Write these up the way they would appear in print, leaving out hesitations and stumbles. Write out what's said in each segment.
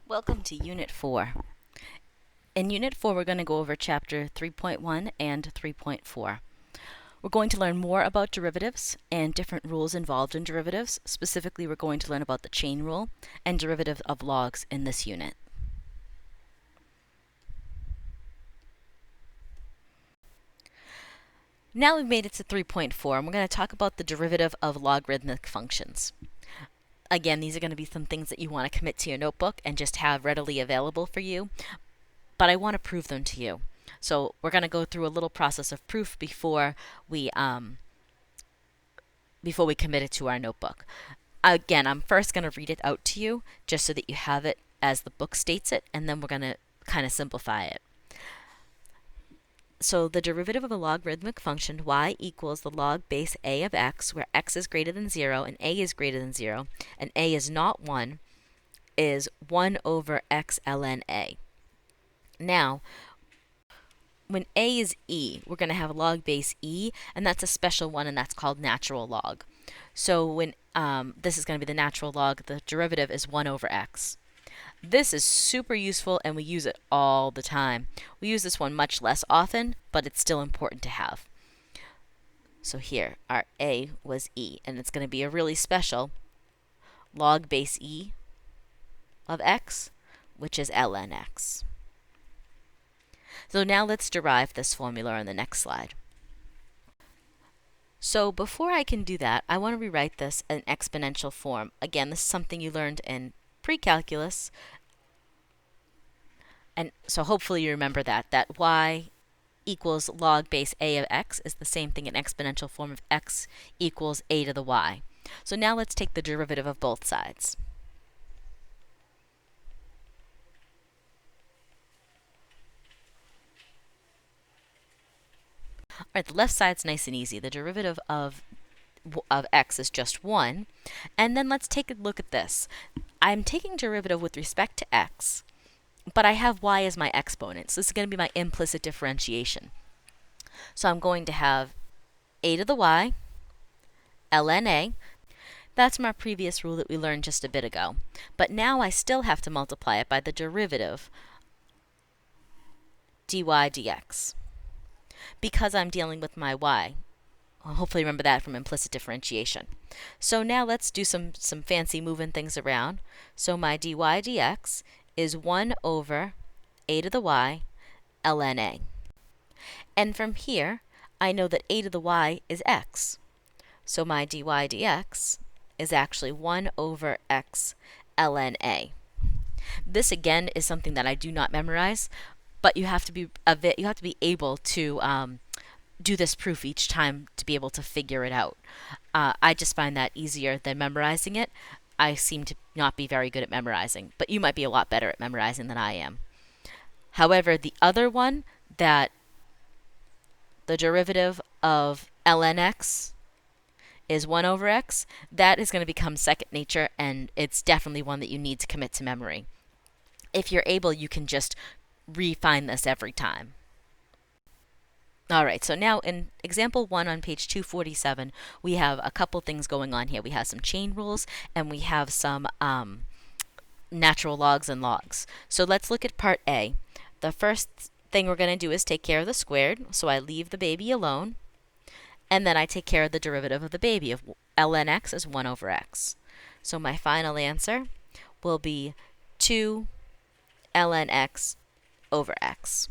Welcome to Unit 4. In Unit 4, we're going to go over Chapter 3.1 and 3.4. We're going to learn more about derivatives and different rules involved in derivatives. Specifically, we're going to learn about the chain rule and derivative of logs in this unit. Now we've made it to 3.4, and we're going to talk about the derivative of logarithmic functions. Again, these are going to be some things that you want to commit to your notebook and just have readily available for you, but I want to prove them to you. So we're going to go through a little process of proof before we commit it to our notebook. Again, I'm first going to read it out to you just so that you have it as the book states it, and then we're going to kind of simplify it. So the derivative of a logarithmic function y equals the log base a of x, where x is greater than 0 and a is greater than 0, and a is not 1, is 1 over x ln a. Now, when a is e, we're going to have log base e, and that's a special one, and that's called natural log. So when this is going to be the natural log, the derivative is 1 over x. This is super useful, and we use it all the time. We use this one much less often, but it's still important to have. So here, our a was e, and it's going to be a really special log base e of x, which is ln x. So now let's derive this formula on the next slide. So before I can do that, I want to rewrite this in exponential form. Again, this is something you learned in pre-calculus, and so hopefully you remember that y equals log base a of x is the same thing in exponential form of x equals a to the y. So now let's take the derivative of both sides. Alright, the left side's nice and easy. The derivative of x is just 1. And then let's take a look at this. I'm taking derivative with respect to x, but I have y as my exponent. So this is going to be my implicit differentiation. So I'm going to have a to the y ln a. That's from our previous rule that we learned just a bit ago. But now I still have to multiply it by the derivative dy dx. Because I'm dealing with my y. Well, hopefully remember that from implicit differentiation. So now let's do some fancy moving things around. So my dy dx is 1 over a to the y ln a. And from here, I know that a to the y is x. So my dy dx is actually 1 over x ln a. This again is something that I do not memorize, but you have to be able to do this proof each time to be able to figure it out. I just find that easier than memorizing it. I seem to not be very good at memorizing, but you might be a lot better at memorizing than I am. However, the other one, that the derivative of ln x is 1 over x, that is going to become second nature, and it's definitely one that you need to commit to memory. If you're able, you can just refine this every time. Alright, so now in example 1 on page 247, we have a couple things going on here. We have some chain rules, and we have some natural logs and logs. So let's look at part A. The first thing we're going to do is take care of the squared, so I leave the baby alone, and then I take care of the derivative of the baby. Of ln x is 1 over x. So my final answer will be 2 ln x over x.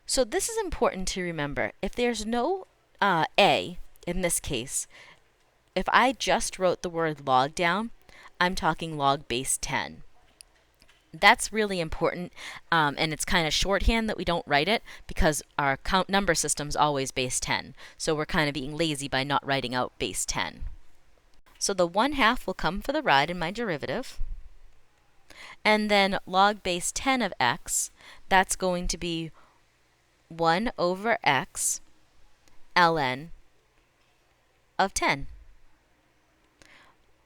So this is important to remember. If there's no a in this case, if I just wrote the word log down, I'm talking log base 10. That's really important, and it's kind of shorthand that we don't write it because our count number system's always base 10. So we're kind of being lazy by not writing out base 10. So the 1/2 will come for the ride in my derivative. And then log base 10 of x, that's going to be 1 over x ln of 10.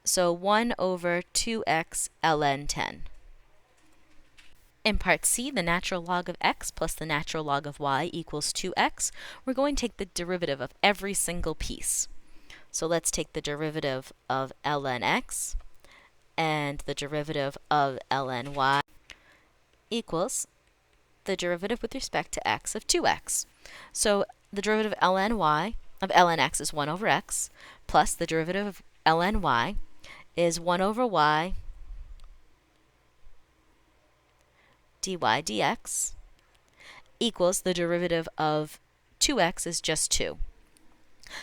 So 1 over 2x ln 10. In part C, the natural log of x plus the natural log of y equals 2x. We're going to take the derivative of every single piece. So let's take the derivative of ln x, and the derivative of ln y equals the derivative with respect to x of 2x. So the derivative of ln y of ln x is 1 over x, plus the derivative of ln y is 1 over y dy dx equals the derivative of 2x is just 2.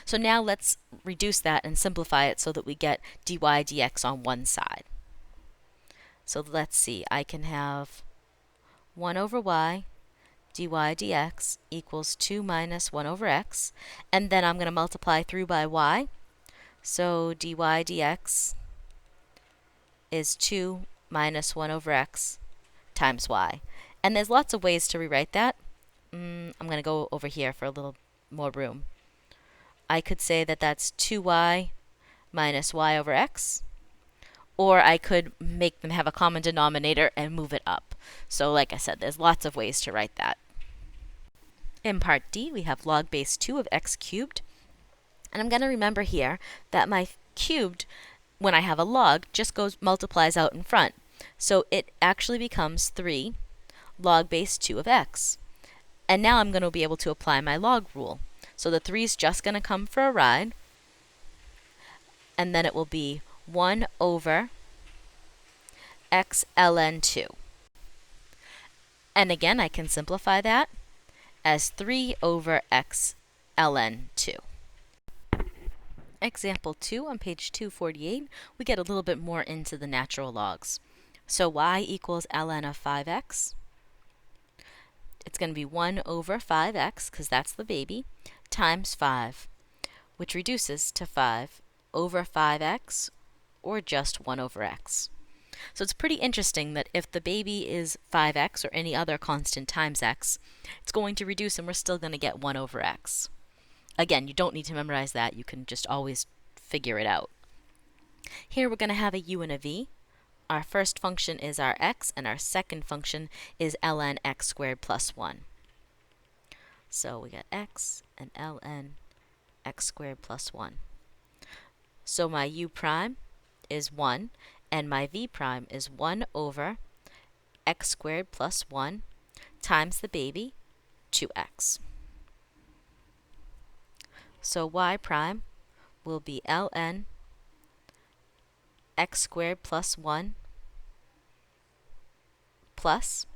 So now let's reduce that and simplify it so that we get dy dx on one side. So let's see, I can have 1 over y dy dx equals 2 minus 1 over x, and then I'm going to multiply through by y. So dy dx is 2 minus 1 over x times y. And there's lots of ways to rewrite that. I'm going to go over here for a little more room. I could say that that's 2y minus y over x, or I could make them have a common denominator and move it up. So like I said, there's lots of ways to write that. In part D, we have log base 2 of x cubed. And I'm going to remember here that my cubed, when I have a log, just multiplies out in front. So it actually becomes 3 log base 2 of x. And now I'm going to be able to apply my log rule. So the 3 is just going to come for a ride, and then it will be 1 over x ln 2. And again, I can simplify that as 3 over x ln 2. Example 2 on page 248, we get a little bit more into the natural logs. So y equals ln of 5x. It's going to be 1 over 5x, because that's the baby, times 5, which reduces to 5 over 5x, or just 1 over x. So it's pretty interesting that if the baby is 5x or any other constant times x, it's going to reduce and we're still going to get 1 over x. Again, you don't need to memorize that. You can just always figure it out. Here we're going to have a u and a v. Our first function is our x, and our second function is ln x squared plus 1. So we got x and ln x squared plus 1. So my u prime is 1, and my v prime is 1 over x squared plus 1 times the baby, 2x. So y prime will be ln x squared plus 1 plus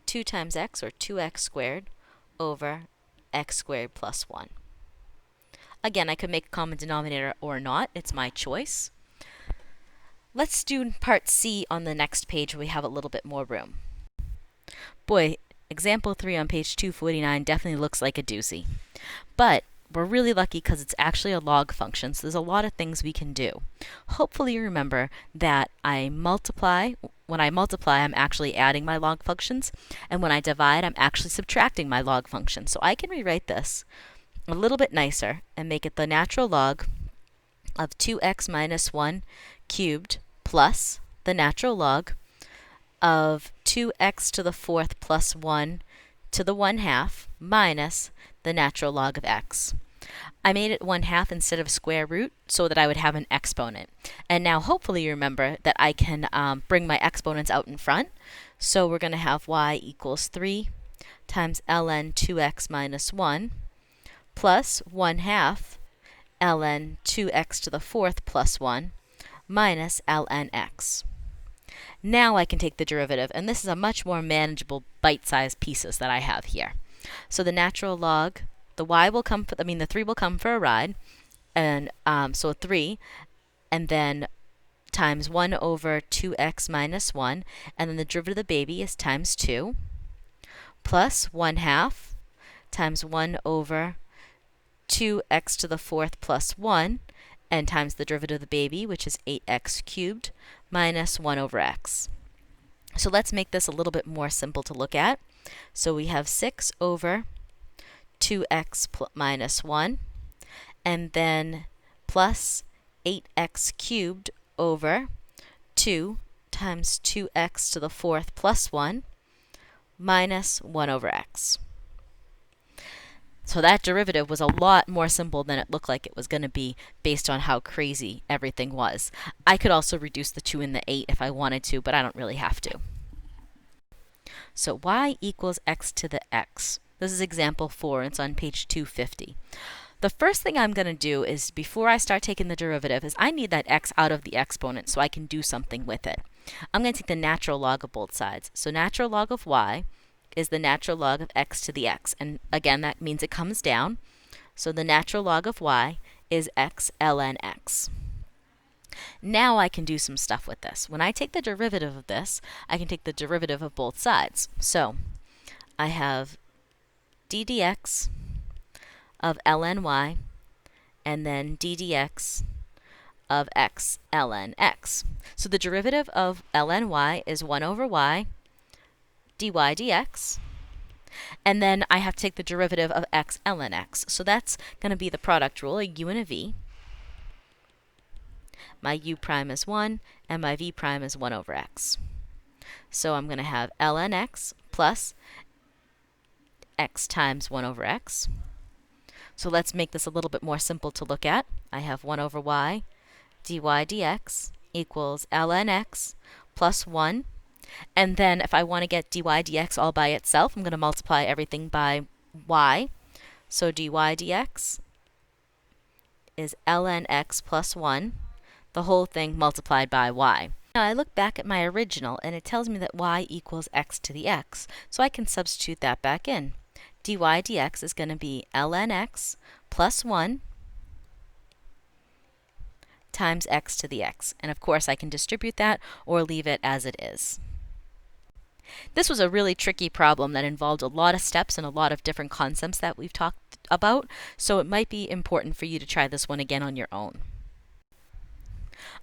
2 times x, or 2x squared, over x squared plus 1. Again, I could make a common denominator or not. It's my choice. Let's do part C on the next page where we have a little bit more room. Boy, example 3 on page 249 definitely looks like a doozy. But we're really lucky because it's actually a log function, so there's a lot of things we can do. Hopefully you remember that when I multiply, I'm actually adding my log functions, and when I divide, I'm actually subtracting my log function. So I can rewrite this a little bit nicer and make it the natural log of 2x minus 1 cubed plus the natural log of 2x to the 4th plus 1 to the 1/2 minus the natural log of x. I made it 1/2 instead of square root so that I would have an exponent. And now hopefully you remember that I can bring my exponents out in front. So we're going to have y equals 3 times ln 2x minus 1 plus 1/2 ln 2x to the 4th plus 1 minus ln x. Now I can take the derivative, and this is a much more manageable bite-sized pieces that I have here. So the natural log, the 3 will come for a ride, and so 3, and then times 1 over 2x minus 1, and then the derivative of the baby is times 2, plus 1/2 times 1 over 2x to the 4th plus 1, and times the derivative of the baby, which is 8x cubed, minus 1 over x. So let's make this a little bit more simple to look at. So we have 6 over 2x minus 1, and then plus 8x cubed over 2 times 2x to the 4th plus 1 minus 1 over x. So that derivative was a lot more simple than it looked like it was going to be based on how crazy everything was. I could also reduce the 2 and the 8 if I wanted to, but I don't really have to. So y equals x to the x. This is example 4, and it's on page 250. The first thing I'm going to do is, before I start taking the derivative, is I need that x out of the exponent so I can do something with it. I'm going to take the natural log of both sides. So natural log of y is the natural log of x to the x. And again, that means it comes down. So the natural log of y is x ln x. Now I can do some stuff with this. When I take the derivative of this, I can take the derivative of both sides. So I have d dx of ln y, and then d dx of x ln x. So the derivative of ln y is 1 over y dy dx. And then I have to take the derivative of x ln x. So that's going to be the product rule, a u and a v. My u prime is 1, and my v prime is 1 over x. So I'm going to have ln x plus x times 1 over x. So let's make this a little bit more simple to look at. I have 1 over y dy dx equals ln x plus 1. And then if I want to get dy dx all by itself, I'm going to multiply everything by y. So dy dx is ln x plus 1, the whole thing multiplied by y. Now I look back at my original, and it tells me that y equals x to the x. So I can substitute that back in. Dy dx is going to be ln x plus 1 times x to the x. And of course I can distribute that or leave it as it is. This was a really tricky problem that involved a lot of steps and a lot of different concepts that we've talked about, so it might be important for you to try this one again on your own.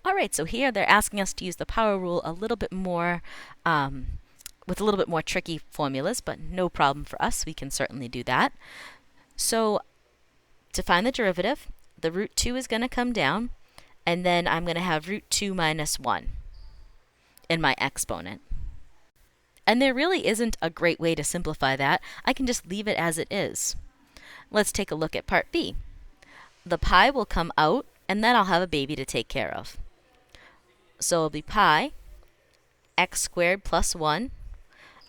Alright, so here they're asking us to use the power rule a little bit more with a little bit more tricky formulas, but no problem for us. We can certainly do that. So to find the derivative, the root 2 is going to come down, and then I'm going to have root 2 minus 1 in my exponent. And there really isn't a great way to simplify that. I can just leave it as it is. Let's take a look at part B. The pi will come out, and then I'll have a baby to take care of. So it'll be pi x squared plus 1,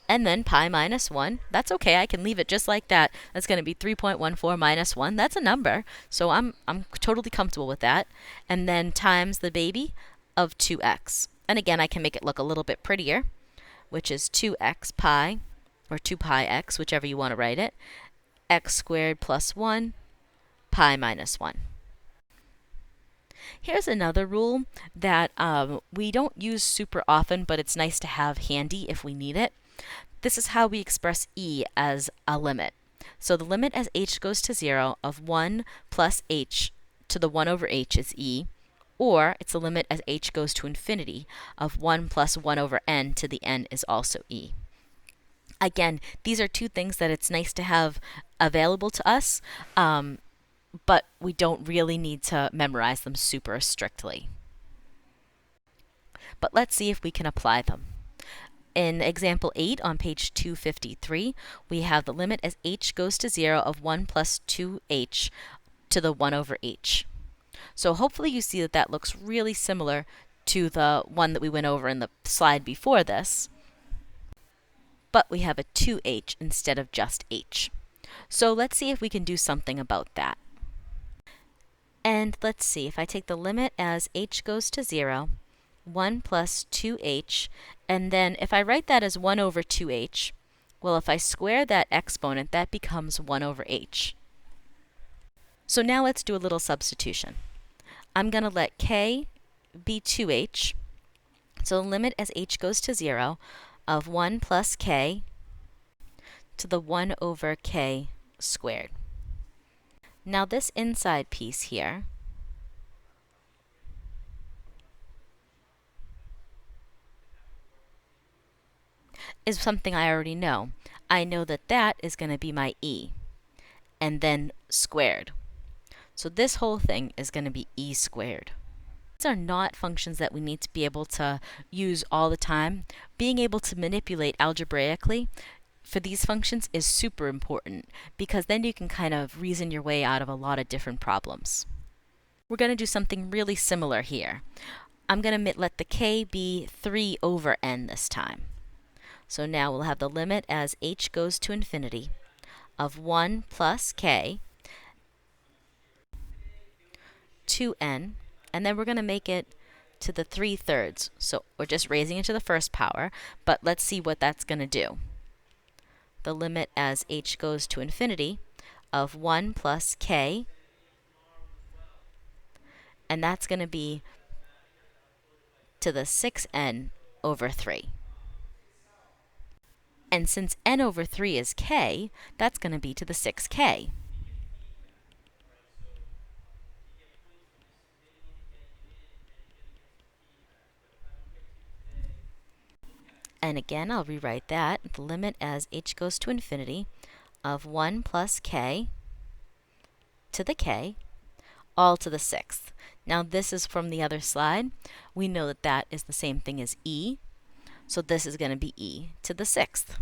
and then pi minus 1. That's okay, I can leave it just like that. That's going to be 3.14 minus 1. That's a number, so I'm totally comfortable with that. And then times the baby of 2x. And again, I can make it look a little bit prettier, which is 2x pi, or 2 pi x, whichever you want to write it, x squared plus 1, pi minus 1. Here's another rule that we don't use super often, but it's nice to have handy if we need it. This is how we express e as a limit. So the limit as h goes to 0 of 1 plus h to the 1 over h is e, or it's the limit as h goes to infinity of 1 plus 1 over n to the n is also e. Again, these are two things that it's nice to have available to us, but we don't really need to memorize them super strictly. But let's see if we can apply them. In example 8 on page 253, we have the limit as h goes to 0 of 1 plus 2h to the 1 over h. So hopefully you see that that looks really similar to the one that we went over in the slide before this, but we have a 2h instead of just h. So let's see if we can do something about that. And let's see, if I take the limit as h goes to 0, 1 plus 2h, and then if I write that as 1 over 2h, well, if I square that exponent, that becomes 1 over h. So now let's do a little substitution. I'm going to let k be 2h, so the limit as h goes to 0 of 1 plus k to the 1 over k squared. Now this inside piece here is something I already know. I know that that is going to be my e, and then squared. So this whole thing is going to be e squared. These are not functions that we need to be able to use all the time. Being able to manipulate algebraically for these functions is super important because then you can kind of reason your way out of a lot of different problems. We're going to do something really similar here. I'm going to let the k be 3 over n this time. So now we'll have the limit as h goes to infinity of 1 plus k to n, and then we're going to make it to the 3/3. So we're just raising it to the first power, but let's see what that's going to do. The limit as h goes to infinity of 1 plus k, and that's going to be to the 6n over 3. And since n over 3 is k, that's going to be to the 6k. And again, I'll rewrite that. The limit as h goes to infinity of 1 plus k to the k, all to the 6th. Now this is from the other slide. We know that that is the same thing as e, so this is going to be e to the 6th.